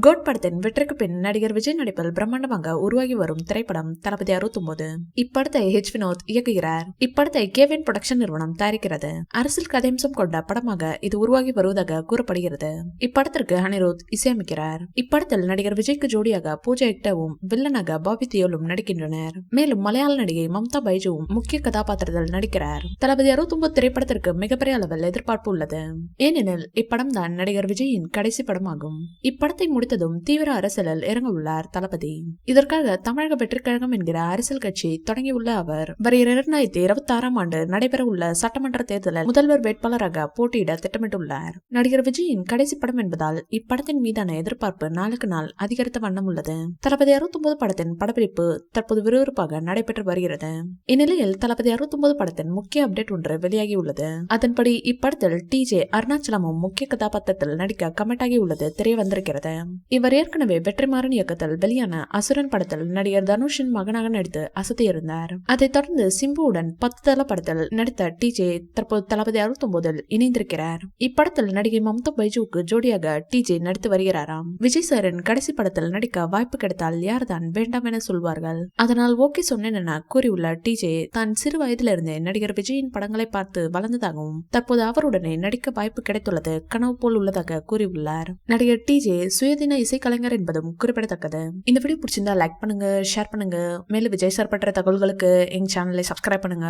Code படத்தின் வெற்றிக்கு பின் நடிகர் விஜய் நடிப்பில் பிரம்மாண்டமாக உருவாகி வரும் திரைப்படம் தளபதி 69. இப்படத்தை ஹெச் வினோத் இயக்குகிறார். இப்படத்தை கேவின் புரொடக்ஷன் நிறுவனம் தயாரிக்கிறது. அரசியல் கதையம்சம் கொண்ட படமாக இது உருவாகி வருவதாக கூறப்படுகிறது. இப்படத்திற்கு அனிருத் இசையமைக்கிறார். இப்படத்தில் நடிகர் விஜய்க்கு ஜோடியாக பூஜா ஹெக்டேவும் வில்லனாக பாபி தியோலும் நடிக்கின்றனர். மேலும் மலையாள நடிகை மம்தா பைஜுவும் முக்கிய கதாபாத்திரத்தில் நடிக்கிறார். தளபதி 69 திரைப்படத்திற்கு மிகப்பெரிய அளவில் எதிர்பார்ப்பு உள்ளது. ஏனெனில் இப்படம் தான் நடிகர் விஜயின் கடைசி படமாகும். இப்படத்தை முடித்ததும் தீவிர அரசியலில் இறங்க உள்ளார் தளபதி. இதற்காக தமிழக வெற்றிக் கழகம் என்கிற அரசியல் கட்சி தொடங்கியுள்ள அவர் வருகிற 2026 ஆண்டு நடைபெற உள்ள சட்டமன்ற தேர்தலில் முதல்வர் வேட்பாளராக போட்டியிட திட்டமிட்டுள்ளார். நடிகர் விஜயின் கடைசி படம் என்பதால் இப்படத்தின் மீதான எதிர்பார்ப்பு நாளுக்கு நாள் அதிகரித்த வண்ணம் உள்ளது. தளபதி 69 படத்தின் படப்பிடிப்பு தற்போது விறுவிறுப்பாக நடைபெற்று வருகிறது. இந்நிலையில் தளபதி 69 படத்தின் முக்கிய அப்டேட் ஒன்று வெளியாகியுள்ளது. அதன்படி இப்படத்தில் டிஜே அருணாச்சலமும் முக்கிய கதாபாத்திரத்தில் நடிக்க கமிட் ஆகியுள்ளது தெரிய வந்திருக்கிறது. இவர் ஏற்கனவே வெற்றிமாறன் இயக்கத்தில் வெளியான அசுரன் படத்தில் நடிகர் தனுஷின் மகனாக நடித்து அசத்தியிருந்தார். அதைத் தொடர்ந்து சிம்புவுடன் 10 தல படத்தில் நடித்த டிஜே தற்போது தளபதி 69 இணைந்திருக்கிறார். இப்படத்தில் நடிகை மம்தா பைஜுவுக்கு ஜோடியாக டிஜே நடித்து வருகிறாராம். விஜய் சாரின் கடைசி படத்தில் நடிக்க வாய்ப்பு கிடைத்தால் யார்தான் வேண்டாம் என சொல்வார்கள். அதனால் ஓகே சொன்னேன் என கூறியுள்ள டிஜே தான் சிறு வயதிலிருந்தே நடிகர் விஜயின் படங்களை பார்த்து வளர்ந்ததாகவும் தற்போது அவருடனே நடிக்க வாய்ப்பு கிடைத்துள்ளது கனவு போல் உள்ளதாக கூறியுள்ளார். நடிகர் டிஜே சுயதீன இசைக்கலைஞர் என்பதும் குறிப்பிடத்தக்கது. இந்த வீடியோ பிடிச்சிருந்தா லைக் பண்ணுங்க, ஷேர் பண்ணுங்க. மேலும் விஜய் சார் பற்ற தகவல்களுக்கு எங்க சேனலை சப்ஸ்கிரைப் பண்ணுங்க.